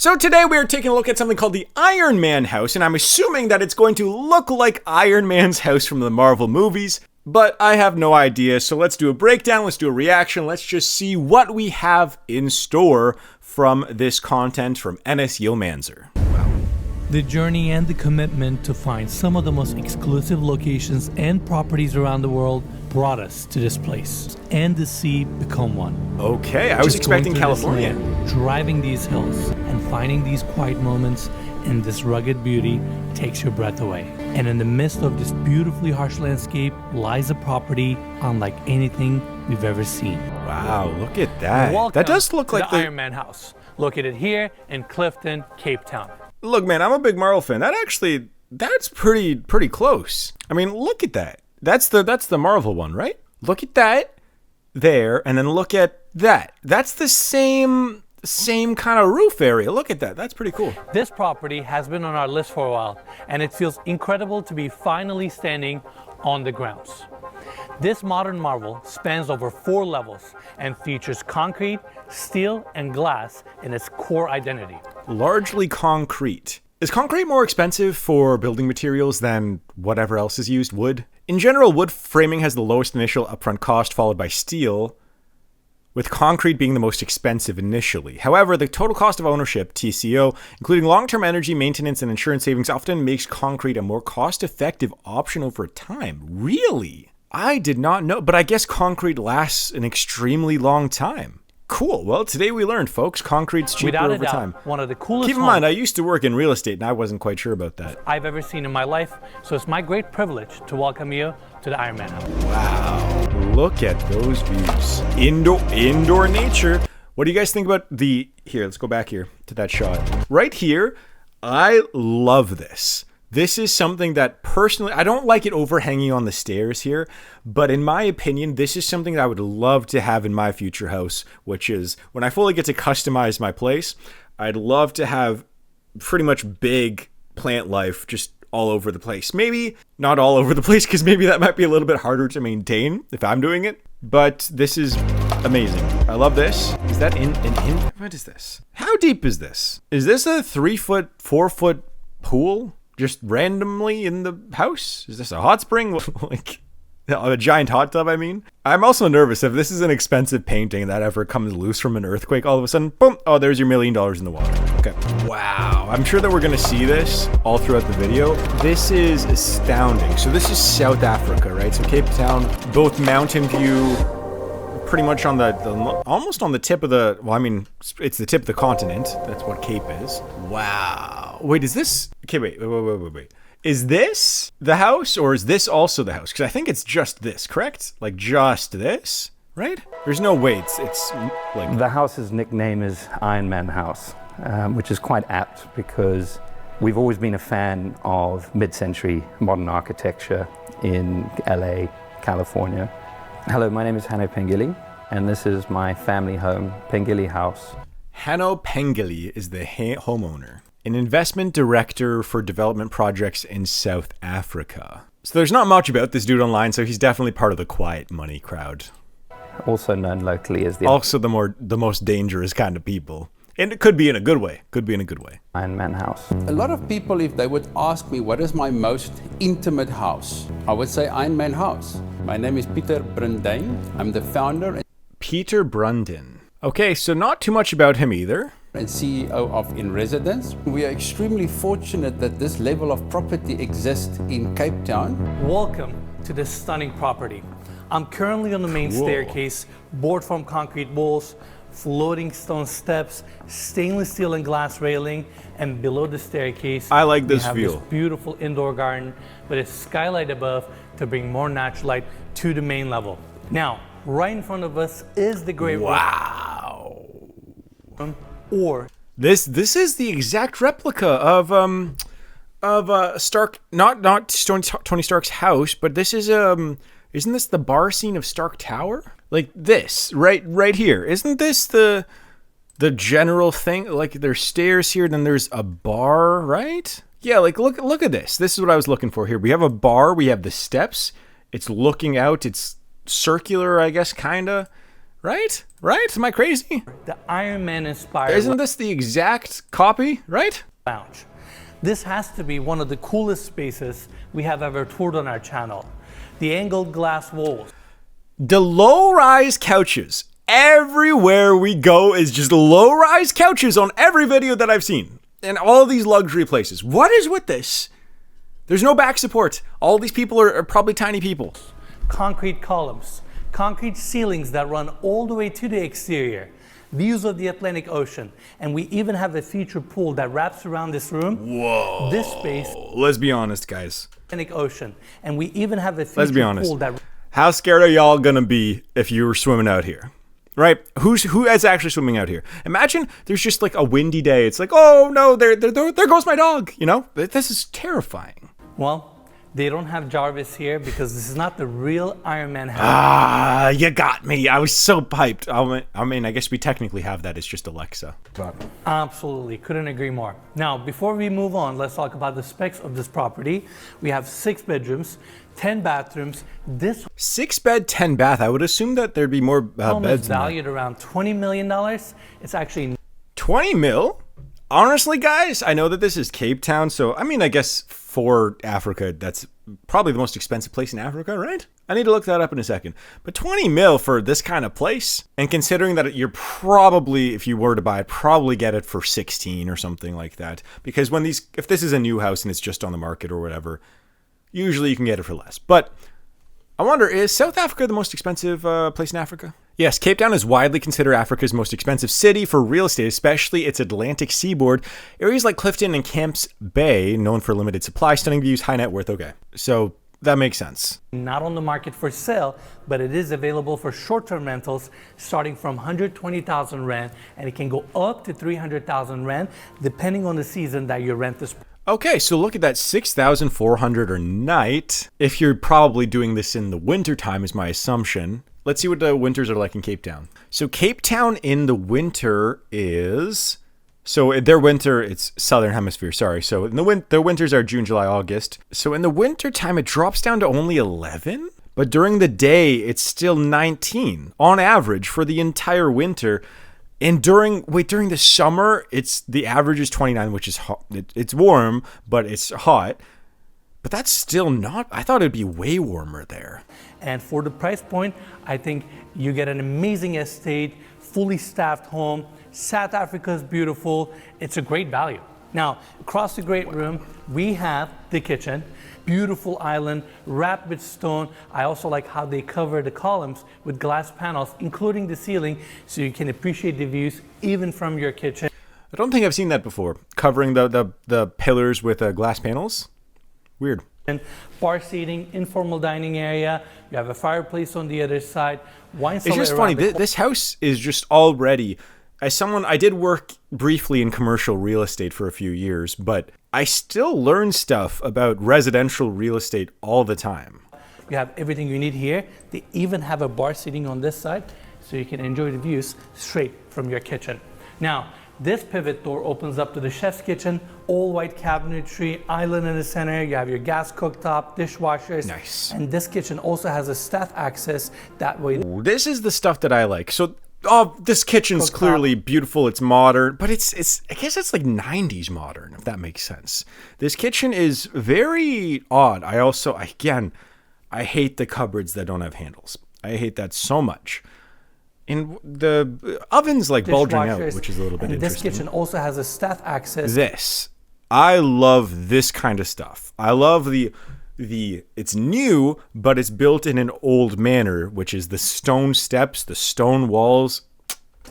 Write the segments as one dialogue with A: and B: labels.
A: So today we are taking a look at something called the Iron Man house, and I'm assuming that it's going to look like Iron Man's house from the Marvel movies, but I have no idea. So let's do a breakdown, let's do a reaction, let's just see what we have in store from this content from Enes Yilmanzer.
B: The journey and the commitment to find some of the most exclusive locations and properties around the world brought us to this place, and the sea become one.
A: Okay, I was expecting California.
B: Driving these hills and finding these quiet moments in this rugged beauty takes your breath away. And in the midst of this beautifully harsh landscape lies a property unlike anything we've ever seen.
A: Wow, look at that.
B: Welcome
A: that does look like
B: the Iron Man house, located here in Clifton, Cape Town.
A: Look, man, I'm a big Marvel fan. That's pretty close. I mean, look at that. That's the Marvel one, right? Look at that there, and then look at that. That's the same kind of roof area. Look at that. That's pretty cool.
B: This property has been on our list for a while, and it feels incredible to be finally standing on the grounds. This modern marvel spans over 4 levels and features concrete, steel, and glass in its core identity.
A: Largely concrete. Is concrete more expensive for building materials than whatever else is used? Wood? In general, wood framing has the lowest initial upfront cost, followed by steel, with concrete being the most expensive initially. However, the total cost of ownership, TCO, including long-term energy, maintenance, and insurance savings, often makes concrete a more cost-effective option over time. Really? I did not know, but I guess concrete lasts an extremely long time. Cool. Well, today we learned, folks, concrete's cheaper over time.
B: One of the coolest
A: Keep in mind, I used to work in real estate, and I wasn't quite sure about that.
B: I've ever seen in my life, so it's my great privilege to welcome you to the Iron Man house.
A: Wow. Look at those views. Indoor nature. What do you guys think about here, let's go back here to that shot. Right here, I love this. This is something that personally, I don't like it overhanging on the stairs here, but in my opinion, this is something that I would love to have in my future house, which is when I fully get to customize my place, I'd love to have pretty much big plant life just all over the place. Maybe not all over the place, because maybe that might be a little bit harder to maintain if I'm doing it, but this is amazing. I love this. Is that what is this? How deep is this? Is this a 3-foot, 4-foot pool? Just randomly in the house? Is this a hot spring? Like a giant hot tub, I mean? I'm also nervous if this is an expensive painting that ever comes loose from an earthquake, all of a sudden, boom, oh, there's your $1 million in the water. Okay. Wow. I'm sure that we're going to see this all throughout the video. This is astounding. So this is South Africa, right? So Cape Town, both Mountain View, pretty much on almost on the tip of the, well, I mean, it's the tip of the continent. That's what Cape is. Wow. Wait, is this, okay, wait. Is this the house, or is this also the house? Because I think it's just this, correct? Like just this, right? There's no way it's like...
C: The house's nickname is Iron Man House, which is quite apt because we've always been a fan of mid-century modern architecture in LA, California. Hello, my name is Hanno Pengilly, and this is my family home, Pengilly House.
A: Hanno Pengilly is the homeowner, an investment director for development projects in South Africa. So there's not much about this dude online, so he's definitely part of the quiet money crowd.
C: Also known locally as
A: the most dangerous kind of people. And it could be in a good way.
C: Iron Man House.
D: A lot of people, if they would ask me what is my most intimate house, I would say Iron Man House. My name is Peter Brundijn. I'm the founder
A: Peter Brundijn. Okay, so not too much about him either.
D: And CEO of In Residence. We are extremely fortunate that this level of property exists in Cape Town.
B: Welcome to this stunning property. I'm currently on the main staircase, board from concrete walls, floating stone steps, stainless steel and glass railing, and below the staircase,
A: I like this
B: we have
A: view.
B: This beautiful indoor garden with a skylight above to bring more natural light to the main level. Now, right in front of us is the great
A: wow.
B: Or
A: this is the exact replica of Stark, not Tony Stark's house, but this is isn't this the bar scene of Stark Tower? Like this, right here. Isn't this the general thing? Like there's stairs here, then there's a bar, right? Yeah, like look at this. This is what I was looking for here. We have a bar, we have the steps. It's looking out, it's circular, I guess, kinda. Right? Right? Am I crazy?
B: The Iron Man inspired
A: Isn't this the exact copy, right?
B: lounge. This has to be one of the coolest spaces we have ever toured on our channel. The angled glass walls.
A: The low-rise couches. Everywhere we go is just low-rise couches on every video that I've seen. And all these luxury places. What is with this? There's no back support. All these people are probably tiny people.
B: Concrete columns. Concrete ceilings that run all the way to the exterior. Views of the Atlantic Ocean. And we even have a feature pool that wraps around this room.
A: Whoa.
B: This space.
A: Let's be honest, guys.
B: Atlantic Ocean. And we even have a
A: Let's be
B: feature
A: honest.
B: pool that
A: How scared are y'all gonna be if you were swimming out here? Right? Who is actually swimming out here? Imagine there's just like a windy day. It's like, oh no, there goes my dog. You know, this is terrifying.
B: well, they don't have Jarvis here because this is not the real Iron Man house.
A: Ah, you got me. I was so hyped. I mean, I guess we technically have that. It's just Alexa.
B: Absolutely, couldn't agree more. Now, before we move on, let's talk about the specs of this property. We have 6 bedrooms, 10 bathrooms. This
A: 6 bed, 10 bath. I would assume that there'd be more
B: home
A: beds
B: is
A: than that.
B: valued around $20 million. It's actually
A: 20 mil? Honestly, guys, I know that this is Cape Town, so I mean, I guess for Africa, that's probably the most expensive place in Africa, right? I need to look that up in a second. But 20 mil for this kind of place, and considering that you're probably, if you were to buy it, probably get it for 16 or something like that. Because if this is a new house and it's just on the market or whatever, usually you can get it for less. But I wonder, is South Africa the most expensive place in Africa? Yes, Cape Town is widely considered Africa's most expensive city for real estate, especially its Atlantic seaboard. Areas like Clifton and Camps Bay, known for limited supply, stunning views, high net worth. Okay, so that makes sense.
B: not on the market for sale, but it is available for short-term rentals starting from 120,000 rand, and it can go up to 300,000 rand depending on the season that you rent this.
A: Okay, so look at that, 6,400 a night. If you're probably doing this in the winter time is my assumption. Let's see what the winters are like in Cape Town. So Cape Town in the winter is... So their winter, it's Southern Hemisphere, sorry. So in their winters are June, July, August. So in the winter time, it drops down to only 11. But during the day, it's still 19 on average for the entire winter. And during the summer, the average is 29, which is hot. It's warm, but it's hot. But that's still not, I thought it'd be way warmer there.
B: And for the price point, I think you get an amazing estate, fully staffed home. South Africa is beautiful. It's a great value. Now, across the great room, we have the kitchen. Beautiful island, wrapped with stone. I also like how they cover the columns with glass panels, including the ceiling, so you can appreciate the views even from your kitchen.
A: I don't think I've seen that before. Covering the pillars with glass panels. Weird.
B: Bar seating, informal dining area. You have a fireplace on the other side. Wine cellar.
A: It's just funny. This house is just already, as someone, I did work briefly in commercial real estate for a few years, but I still learn stuff about residential real estate all the time.
B: You have everything you need here. They even have a bar seating on this side, so you can enjoy the views straight from your kitchen. Now, this pivot door opens up to the chef's kitchen, all white cabinetry, island in the center. You have your gas cooktop, dishwashers.
A: Nice.
B: And this kitchen also has a staff access. That way.
A: This is the stuff that I like. So, this kitchen's
B: Cooktop.
A: clearly beautiful. It's modern, but it's I guess it's like 90s modern, if that makes sense. This kitchen is very odd. I hate the cupboards that don't have handles. I hate that so much. And the oven's like bulging out,
B: Dishwashers.
A: which is a little bit
B: And
A: interesting.
B: this kitchen also has a staff access.
A: I love this kind of stuff. I love it's new, but it's built in an old manner, which is the stone steps, the stone walls.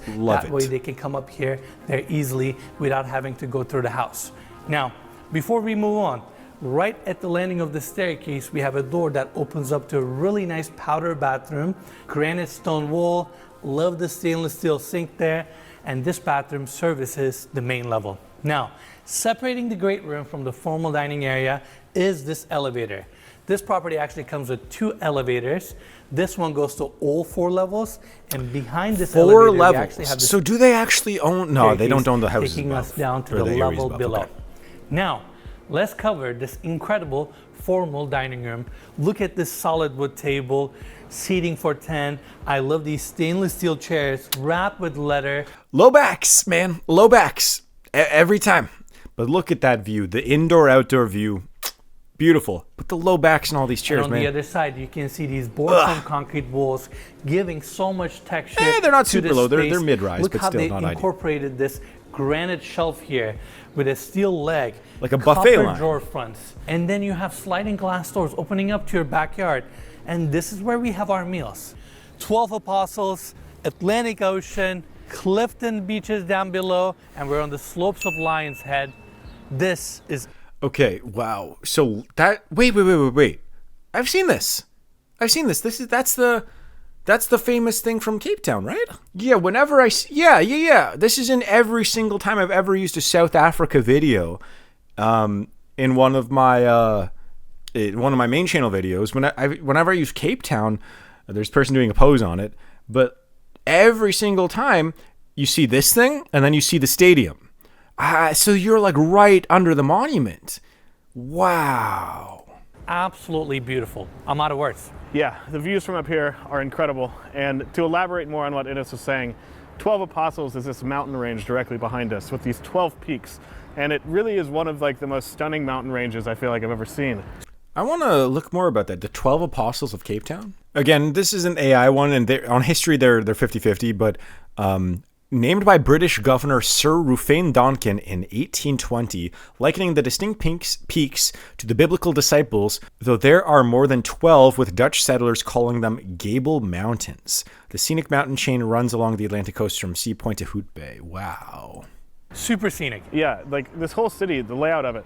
A: Love
B: That
A: it.
B: way they can come up here very easily without having to go through the house. Now, before we move on, right at the landing of the staircase, we have a door that opens up to a really nice powder bathroom, granite stone wall. Love the stainless steel sink there, and this bathroom services the main level. Now, separating the great room from the formal dining area is this elevator. This property actually comes with 2 elevators. This one goes to all 4 levels, and behind this
A: 4
B: elevator, we
A: levels.
B: actually have this
A: So do they actually own? No, they don't own the houses
B: taking
A: above,
B: us down to
A: or
B: the
A: areas
B: level
A: above.
B: below.
A: Okay.
B: Now, let's cover this incredible formal dining room. Look at this solid wood table, seating for 10. I love these stainless steel chairs wrapped with leather.
A: Low backs, man. Low backs. Every time. But look at that view. The indoor-outdoor view. Beautiful. But the low backs and all these chairs,
B: And on
A: man.
B: the other side, you can see these board-formed concrete walls giving so much texture.
A: They're not
B: to
A: super
B: this
A: low. They're
B: space.
A: mid-rise,
B: Look
A: but
B: how
A: still
B: they
A: not ideal.
B: incorporated this granite shelf here with a steel leg.
A: Like a buffet
B: copper
A: line.
B: drawer fronts. And then you have sliding glass doors opening up to your backyard. And this is where we have our meals. 12 Apostles, Atlantic Ocean, Clifton beaches down below, and we're on the slopes of Lion's Head. This is
A: Okay, wow. So that wait. I've seen this. That's the famous thing from Cape Town, right? Yeah, whenever yeah. This is in every single time I've ever used a South Africa video. In one of my main channel videos, whenever I use Cape Town, there's a person doing a pose on it, but every single time you see this thing and then you see the stadium. So you're like right under the monument. Wow.
B: absolutely beautiful. I'm out of words.
E: Yeah, the views from up here are incredible. And to elaborate more on what Ines was saying, 12 Apostles is this mountain range directly behind us with these 12 peaks. And it really is one of like the most stunning mountain ranges I feel like I've ever seen.
A: I want to look more about that. The 12 Apostles of Cape Town. Again, this is an AI one, and on history they're 50-50, but named by British Governor Sir Ruthven Donkin in 1820, likening the distinct peaks to the biblical disciples, though there are more than 12, with Dutch settlers calling them Gable Mountains. The scenic mountain chain runs along the Atlantic coast from Sea Point to Hoot Bay. Wow.
B: Super scenic.
E: Yeah, like this whole city, the layout of it,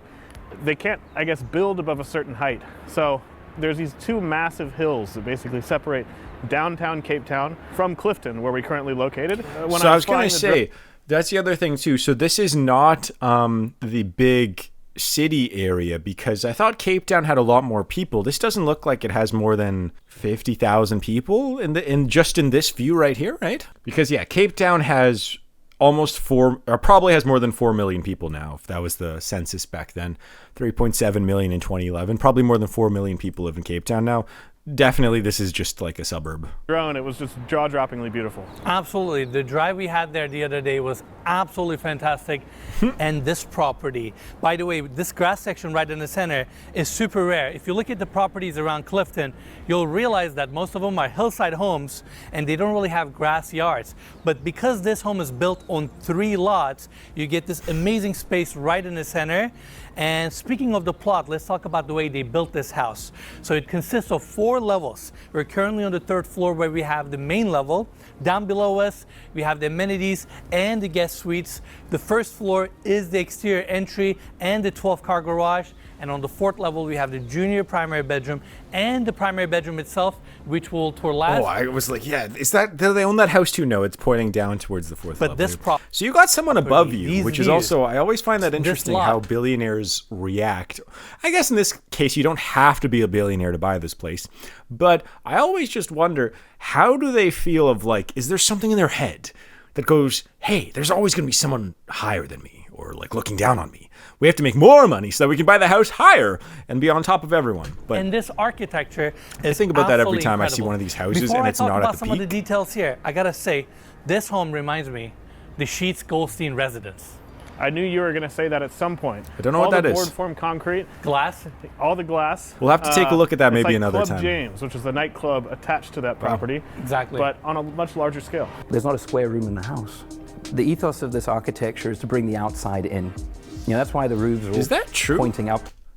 E: they can't, I guess, build above a certain height. So there's these two massive hills that basically separate downtown Cape Town from Clifton, where we're currently located.
A: So I was going to say, that's the other thing too. So this is not the big city area, because I thought Cape Town had a lot more people. This doesn't look like it has more than 50,000 people in just in this view right here, right? Because yeah, Cape Town has probably has more than 4 million people now, if that was the census back then. 3.7 million in 2011. Probably more than 4 million people live in Cape Town now. Definitely, this is just like a suburb.
E: Drone, it was just jaw-droppingly beautiful.
B: Absolutely. The drive we had there the other day was absolutely fantastic. And this property, by the way, this grass section right in the center is super rare. If you look at the properties around Clifton, you'll realize that most of them are hillside homes and they don't really have grass yards. But because this home is built on 3 lots, you get this amazing space right in the center. And speaking of the plot, let's talk about the way they built this house. So it consists of 4 levels. We're currently on the 3rd floor, where we have the main level. Down below us, we have the amenities and the guest suites. The 1st floor is the exterior entry and the 12-car garage. And on the 4th level, we have the junior primary bedroom and the primary bedroom itself, which will tour last.
A: Oh, I was like, yeah, is that, do they own that house too? No, it's pointing down towards the 4th level.
B: But this
A: so you got someone above you,
B: these
A: which is
B: views,
A: also, I always find that interesting
B: lot.
A: how billionaires react. I guess in this case, you don't have to be a billionaire to buy this place. But I always just wonder, how do they feel of like, is there something in their head that goes, hey, there's always going to be someone higher than me, or like looking down on me. We have to make more money so that we can buy the house higher and be on top of everyone. But
B: and this architecture is
A: I think about that every
B: absolutely
A: time I see
B: incredible.
A: one of these houses
B: Before
A: and
B: I
A: it's
B: talk
A: not
B: about
A: at the
B: some
A: peak.
B: of the details here, I gotta say, this home reminds me the Sheets Goldstein residence.
E: I knew you were going to say that at some point.
A: I don't know what that is.
E: All the board-formed concrete,
B: Glass.
E: all the glass.
A: We'll have to take a look at that
E: it's
A: maybe
E: like
A: another
E: Club
A: time.
E: James, which is the nightclub attached to that property,
B: Exactly.
E: but on a much larger scale.
C: There's not a square room in the house. The ethos of this architecture is to bring the outside in. You know, that's why the roofs are
A: Is that true?
C: pointing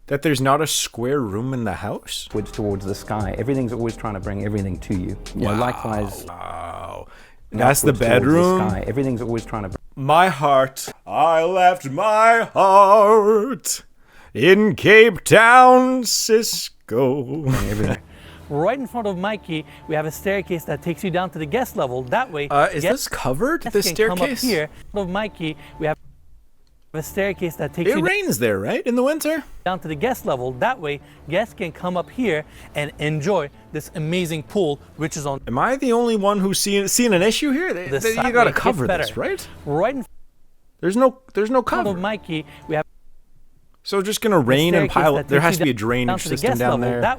A: That there's not a square room in the house?
C: upwards towards the sky. Everything's always trying to bring everything to you. You know, likewise,
A: Wow. That's the
C: upwards towards
A: bedroom?
C: sky. Everything's always trying to
A: My heart, I left my heart in Cape Town, Cisco.
C: bring everything.
B: Right in front of Mikey, we have a staircase that takes you down to the guest level. That way,
A: Is this covered, this
B: guests can come up
A: staircase?
B: here. Of Mikey, we have a staircase that takes
A: It
B: you
A: rains there, right, in the winter?
B: down to the guest level. That way, guests can come up here and enjoy this amazing pool, which is on
A: Am I the only one who's seen an issue here?
B: the
A: You
B: side.
A: gotta
B: It gets
A: cover
B: better.
A: this, right?
B: Right in
A: There's no
B: front
A: cover.
B: of Mikey, we have
A: So just gonna rain and pile. There has to be a drainage
B: to the
A: system
B: guest
A: down
B: level.
A: there.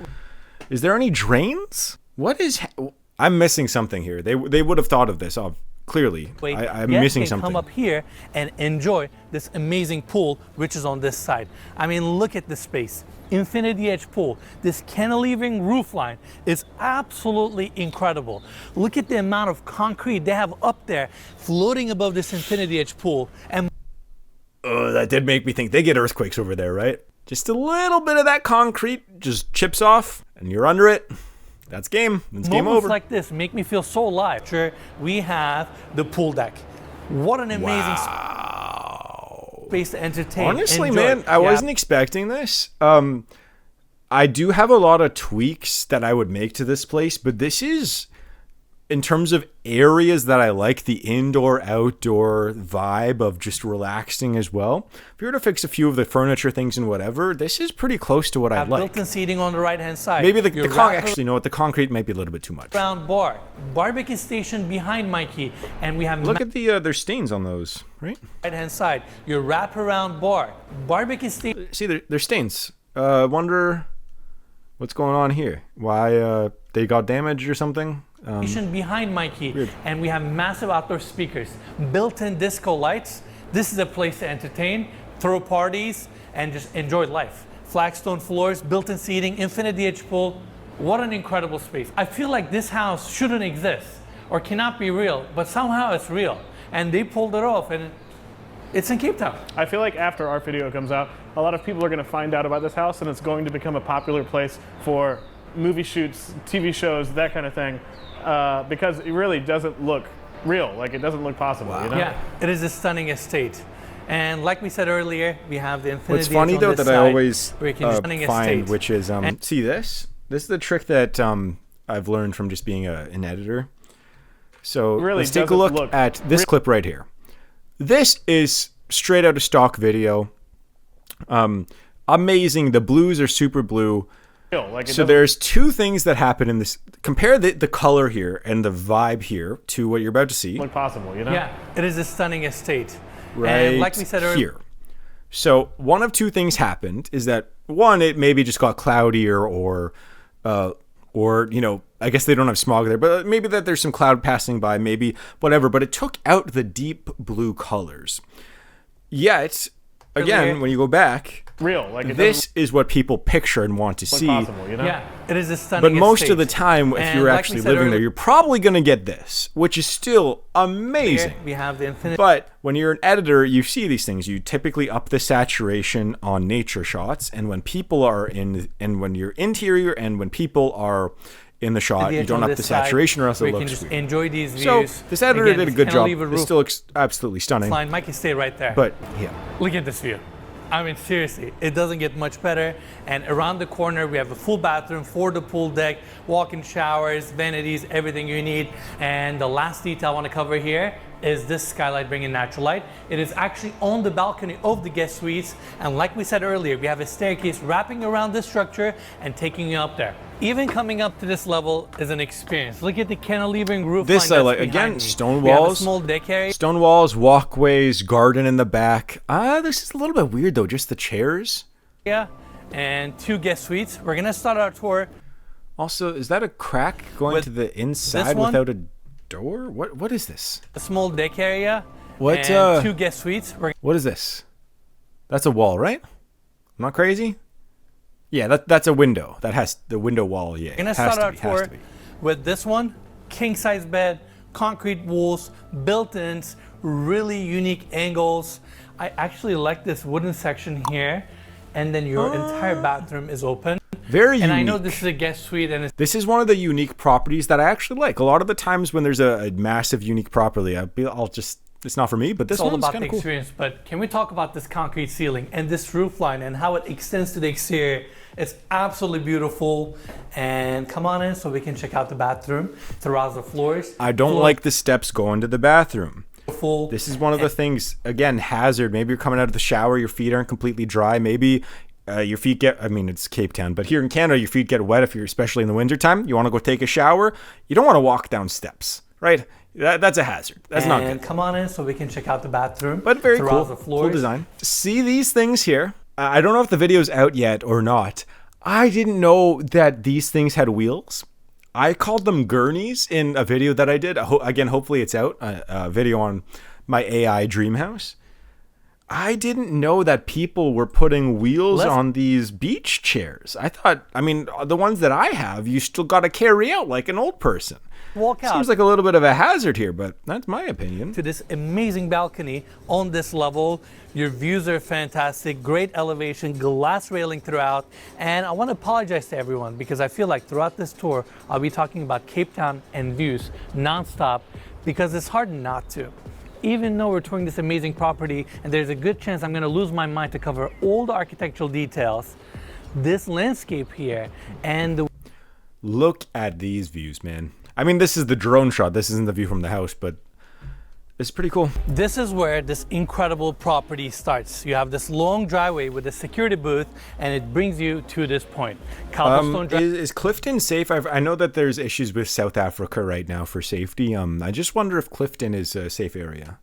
A: Is there any drains? What is? I'm missing something here. They would have thought of this. Clearly, I'm missing
B: can
A: something.
B: Come up here and enjoy this amazing pool, which is on this side. I mean, look at this space. Infinity edge pool. This cantilevering roof line is absolutely incredible. Look at the amount of concrete they have up there floating above this infinity edge pool. And
A: that did make me think they get earthquakes over there, right? Just a little bit of that concrete just chips off and you're under it. That's game. It's game
B: moments
A: over.
B: like this make me feel so alive. Sure, we have the pool deck. What an amazing space to entertain.
A: Honestly,
B: enjoy.
A: man, I wasn't expecting this. I do have a lot of tweaks that I would make to this place, but this is, in terms of areas that I like, the indoor-outdoor vibe of just relaxing as well. If you were to fix a few of the furniture things and whatever, this is pretty close to what I like.
B: Built-in seating on the right-hand side.
A: Maybe actually, you know what? The concrete might be a little bit too much.
B: Round bar, barbecue station behind Mikey, and we have
A: Look at there's stains on those, right?
B: right-hand side. Your wraparound bar, barbecue station.
A: See, there's stains. Wonder what's going on here. Why they got damaged or something?
B: Behind Mikey,
A: Weird.
B: and we have massive outdoor speakers, built-in disco lights. This is a place to entertain, throw parties, and just enjoy life. Flagstone floors, built-in seating, infinity edge pool. What an incredible space. I feel like this house shouldn't exist or cannot be real, but somehow it's real. And they pulled it off, and it's in Cape Town.
E: I feel like after our video comes out, a lot of people are going to find out about this house, and it's going to become a popular place for movie shoots, TV shows, that kind of thing, because it really doesn't look real. Like, it doesn't look possible, you know?
B: Yeah, it is a stunning estate. And like we said earlier, we have the infinity
A: What's funny
B: edge on
A: though
B: this
A: that I
B: side,
A: always
B: where you can just stunning
A: find,
B: estate.
A: which is see this. This is the trick that I've learned from just being an editor. So
E: Really
A: let's take a
E: doesn't
A: look
E: look
A: at this clip right here. This is straight out of stock video. Amazing. The blues are super blue.
E: Like,
A: So there's two things that happen in this. Compare the color here and the vibe here to what you're about to see.
E: look possible, you know?
B: Yeah, it is a stunning estate.
A: Right
B: and like we said earlier,
A: here. So one of two things happened is that one, it maybe just got cloudier or you know, I guess they don't have smog there, but maybe that there's some cloud passing by, maybe whatever, but it took out the deep blue colors. Yet, again, when you go back,
E: Real. Like, it
A: this is what people picture and want to
E: look
A: see.
E: possible, you know?
B: yeah, it is a stunning
A: But most
B: estate.
A: of the time, if
B: And
A: you're
B: like
A: actually
B: we said
A: living there,
B: earlier,
A: you're probably going to get this, which is still amazing.
B: we have the infinity.
A: But when you're an editor, you see these things. You typically up the saturation on nature shots, and when people are and when you're interior and when people are in the shot, you don't up the saturation or else it
B: you can
A: looks
B: just
A: weird.
B: enjoy these views.
A: So this editor
B: Again,
A: did a good job.
B: cantilever
A: It
B: roof
A: still looks absolutely stunning.
B: line. Mikey, stay right there.
A: But yeah,
B: Look at this view. I mean, seriously, it doesn't get much better. And around the corner, we have a full bathroom for the pool deck, walk-in showers, vanities, everything you need. And the last detail I want to cover here is this skylight bringing natural light. It is actually on the balcony of the guest suites. And like we said earlier, we have a staircase wrapping around this structure and taking you up there. Even coming up to this level is an experience. Look at the cantilevering roof
A: this
B: line
A: I like.
B: that's behind
A: Again,
B: me.
A: stone
B: We have a
A: walls.
B: small deck area.
A: Stone walls, walkways, garden in the back. This is a little bit weird though. Just the chairs.
B: And 2 guest suites. We're gonna start our tour.
A: Also, is that a crack going
B: With
A: to the inside
B: this one?
A: without a door? What is this?
B: A small deck area.
A: What,
B: And 2 guest suites. We're
A: What is this? That's a wall, right? I'm not crazy? Yeah, that's a window. That has the window wall, yeah.
B: gonna
A: Has
B: start
A: to
B: our
A: be, has
B: tour
A: to be.
B: with this one. King size bed, concrete walls, built-ins, really unique angles. I actually like this wooden section here. And then your entire bathroom is open.
A: Very
B: And
A: unique.
B: I know this is a guest suite and it's
A: This is one of the unique properties that I actually like. A lot of the times when there's a massive unique property, I'll just, it's not for me, but this
B: all
A: one's
B: about
A: kind
B: the
A: of cool.
B: experience. But can we talk about this concrete ceiling and this roof line and how it extends to the exterior? It's absolutely beautiful. And come on in so we can check out the bathroom, terrazzo floors.
A: I don't like the steps going to the bathroom.
B: Full.
A: This is one of the things, again, hazard. Maybe you're coming out of the shower, your feet aren't completely dry. Maybe your feet get, I mean, it's Cape Town, but here in Canada, your feet get wet if you're, especially in the wintertime. You want to go take a shower. You don't want to walk down steps, right? That's a hazard. That's not
B: And
A: good.
B: come on in so we can check out the bathroom.
A: But very cool.
B: terrazzo
A: Cool
B: floors.
A: design. See these things here. I don't know if the video's out yet or not. I didn't know that these things had wheels. I called them gurneys in a video that I did. Again, hopefully it's out. A video on my AI dream house. I didn't know that people were putting wheels on these beach chairs. I mean, the ones that I have, you still got to carry out like an old person.
B: Walk out.
A: Seems like a little bit of a hazard here, but that's my opinion.
B: To this amazing balcony on this level. Your views are fantastic, great elevation, glass railing throughout. And I want to apologize to everyone because I feel like throughout this tour, I'll be talking about Cape Town and views nonstop because it's hard not to. Even though we're touring this amazing property and there's a good chance I'm going to lose my mind to cover all the architectural details, this landscape here and the...
A: Look at these views, man. I mean, this is the drone shot. This isn't the view from the house, but it's pretty cool.
B: This is where this incredible property starts. You have this long driveway with a security booth, and it brings you to this point. Cobblestone
A: is Clifton safe? I know that there's issues with South Africa right now for safety. I just wonder if Clifton is a safe area.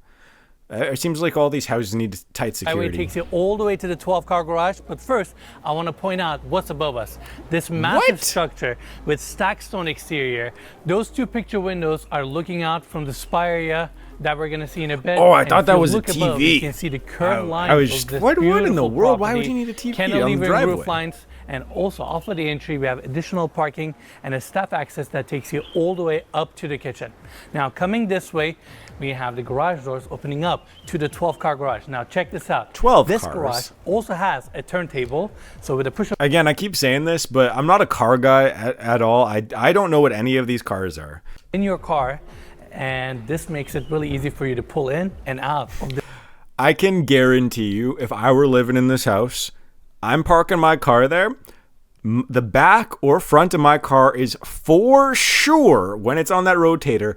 A: It seems like all these houses need tight security.
B: It takes you all the way to the 12-car garage, but first, I want to point out what's above us. This massive structure with stacked stone exterior. Those two picture windows are looking out from the spa area that we're going to see in a bit.
A: Oh, I thought that was a TV.
B: Above, you can see the curved lines
A: I was just, what in the world? Why would you need a TV on the driveway?
B: Roof lines, and also off of the entry, we have additional parking and a staff access that takes you all the way up to the kitchen. Now, coming this way, we have the garage doors opening up to the 12-car garage. Now, check this out.
A: 12
B: This
A: cars.
B: garage also has a turntable, so with a push-up...
A: Again, I keep saying this, but I'm not a car guy at all. I don't know what any of these cars are.
B: In your car, and this makes it really easy for you to pull in and out of the...
A: I can guarantee you, if I were living in this house, I'm parking my car there. The back or front of my car is for sure, when it's on that rotator,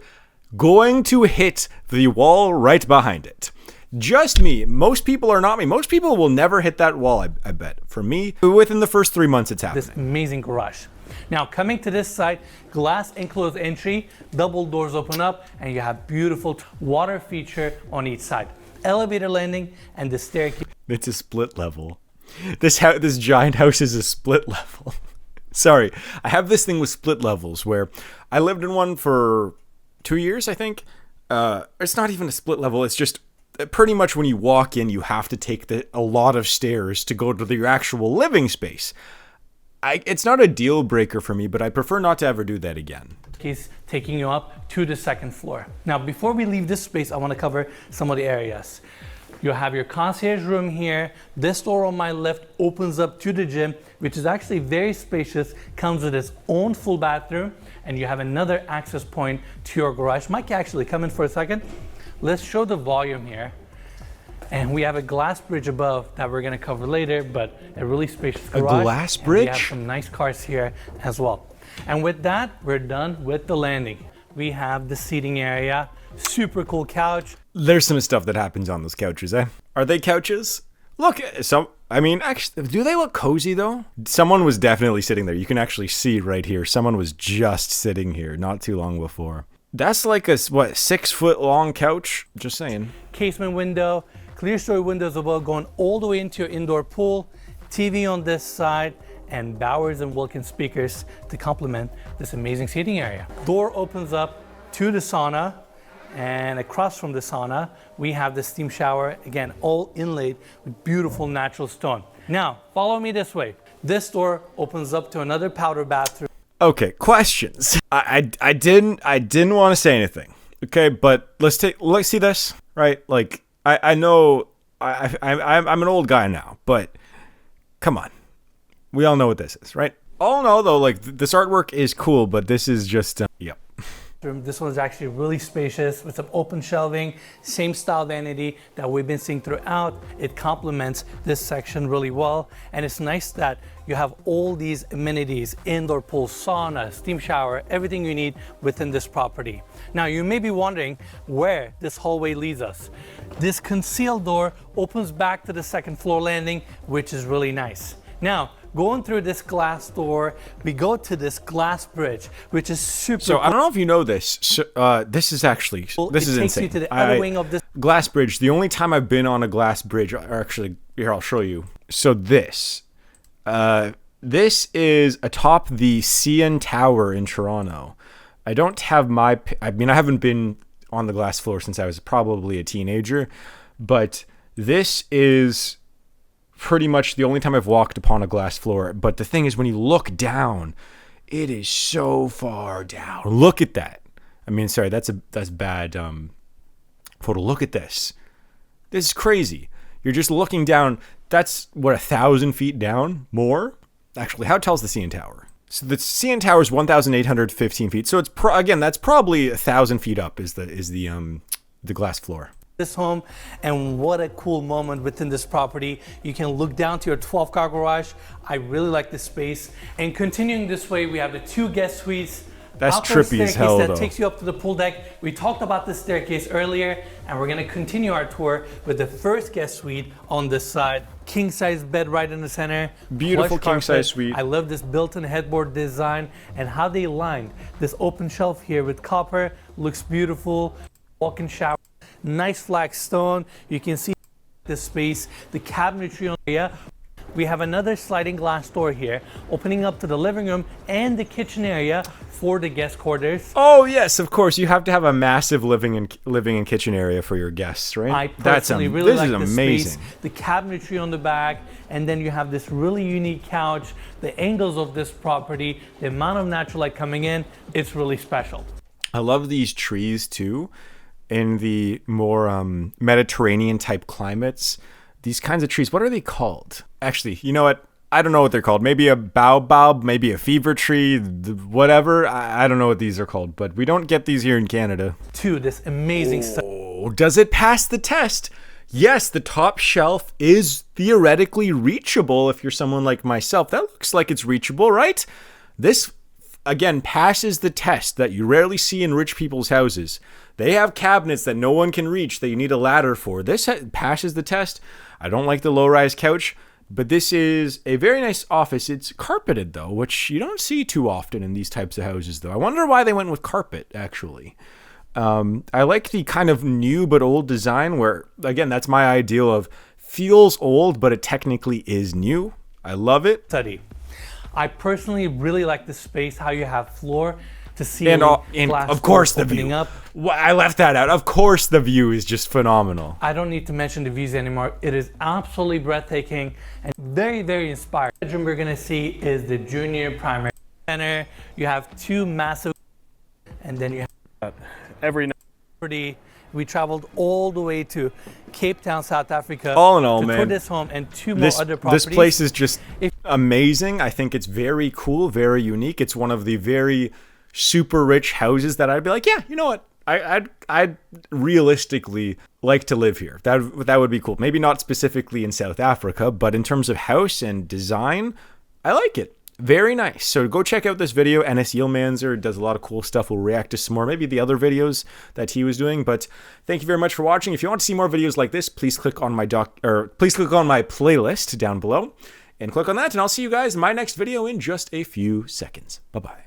A: going to hit the wall right behind it. Just me. Most people are not me. Most people will never hit that wall, I bet. For me, within the first 3 months, it's happening.
B: This amazing garage. Now, coming to this side, glass enclosed entry, double doors open up, and you have beautiful water feature on each side. Elevator landing and the staircase.
A: It's a split level. This giant house is a split level. Sorry, I have this thing with split levels where I lived in one for 2 years, I think. It's not even a split level. It's just pretty much when you walk in, you have to take a lot of stairs to go to your actual living space. It's not a deal breaker for me, but I prefer not to ever do that again.
B: He's taking you up to the second floor. Now, before we leave this space, I want to cover some of the areas. You'll have your concierge room here. This door on my left opens up to the gym, which is actually very spacious, comes with its own full bathroom, and you have another access point to your garage. Mike, actually come in for a second. Let's show the volume here. And we have a glass bridge above that we're going to cover later, but a really spacious garage.
A: A glass bridge?
B: And we have some nice cars here as well. And with that, we're done with the landing. We have the seating area, super cool couch.
A: There's some stuff that happens on those couches, eh? Are they couches? Look, actually, do they look cozy though? Someone was definitely sitting there. You can actually see right here. Someone was just sitting here not too long before. That's like a, 6 foot long couch? Just saying.
B: Casement window, clear story windows above going all the way into your indoor pool, TV on this side, and Bowers and Wilkins speakers to complement this amazing seating area. Door opens up to the sauna, and across from the sauna, we have the steam shower, again, all inlaid with beautiful natural stone. Now, follow me this way. This door opens up to another powder bathroom.
A: Okay, questions. I didn't want to say anything. Okay, but let's see this, right? Like, I know I'm an old guy now, but come on. We all know what this is, right? All know though, like this artwork is cool, but this is just, yep.
B: This one is actually really spacious with some open shelving, same style vanity that we've been seeing throughout. It complements this section really well. And it's nice that you have all these amenities, indoor pool, sauna, steam shower, everything you need within this property. Now, you may be wondering where this hallway leads us. This concealed door opens back to the second floor landing, which is really nice. Now, going through this glass door, we go to this glass bridge, which is super
A: So, I don't know if you know this. This is
B: cool.
A: insane.
B: It takes you to the other wing of this
A: glass bridge. The only time I've been on a glass bridge, or actually here, I'll show you. So this is atop the CN Tower in Toronto. I don't have I haven't been on the glass floor since I was probably a teenager, but this is pretty much the only time I've walked upon a glass floor. But the thing is, when you look down, it is so far down. Look at that. I mean, sorry, that's bad photo. Look at this. This is crazy. You're just looking down. That's what, 1,000 feet down? More? Actually, how tall is the CN Tower? So the CN Tower is 1,815 feet. So it's again, that's probably 1,000 feet up is the glass floor.
B: This home, and what a cool moment within this property. You can look down to your 12-car garage. I really like this space. And continuing this way, we have the 2 guest suites.
A: That's
B: outdoor
A: trippy as
B: staircase
A: hell,
B: that
A: though.
B: takes you up to the pool deck. We talked about this staircase earlier, and we're gonna continue our tour with the first guest suite on this side. King size bed right in the center.
A: Beautiful
B: Plush
A: king size
B: carpet.
A: suite.
B: I love this built-in headboard design and how they lined this open shelf here with copper. Looks beautiful. Walk-in shower. Nice flat stone. You can see this space, the cabinetry on the area. We have another sliding glass door here, opening up to the living room and the kitchen area for the guest quarters.
A: Oh yes, of course. You have to have a massive living and kitchen area for your guests, right?
B: I personally really
A: this
B: like
A: is
B: this
A: amazing.
B: space, the cabinetry on the back, and then you have this really unique couch. The angles of this property, the amount of natural light coming in, it's really special.
A: I love these trees too, in the more Mediterranean type climates. These kinds of trees, what are they called? Actually, you know what? I don't know what they're called. Maybe a baobab, maybe a fever tree, whatever. I don't know what these are called, but we don't get these here in Canada.
B: This amazing stuff.
A: Oh, does it pass the test? Yes, the top shelf is theoretically reachable if you're someone like myself. That looks like it's reachable, right? This, again, passes the test that you rarely see in rich people's houses. They have cabinets that no one can reach that you need a ladder for. This passes the test. I don't like the low-rise couch, but this is a very nice office. It's carpeted, though, which you don't see too often in these types of houses, though. I wonder why they went with carpet, actually. I like the kind of new but old design where, again, that's my ideal of feels old, but it technically is new. I love it.
B: Study. I personally really like this space, how you have floor to see
A: And
B: glass
A: of course the
B: opening
A: view.
B: up.
A: I left that out. Of course the view is just phenomenal.
B: I don't need to mention the views anymore. It is absolutely breathtaking and very, very inspiring. The bedroom we're gonna see is the junior primary center. You have 2 massive, and then you have
E: Every night.
B: property. We traveled all the way to Cape Town, South Africa.
A: All in all,
B: to
A: man,
B: tour this home and 2 more other
A: This
B: properties.
A: place is just amazing. I think it's very cool, very unique. It's one of the very super rich houses that I'd be like, yeah, you know what? I'd realistically like to live here. That would be cool. Maybe not specifically in South Africa, but in terms of house and design, I like it. Very nice. So go check out this video. Ennis Yilmanzer does a lot of cool stuff. We'll react to some more, maybe the other videos that he was doing. But thank you very much for watching. If you want to see more videos like this, please click on my playlist down below and click on that. And I'll see you guys in my next video in just a few seconds. Bye-bye.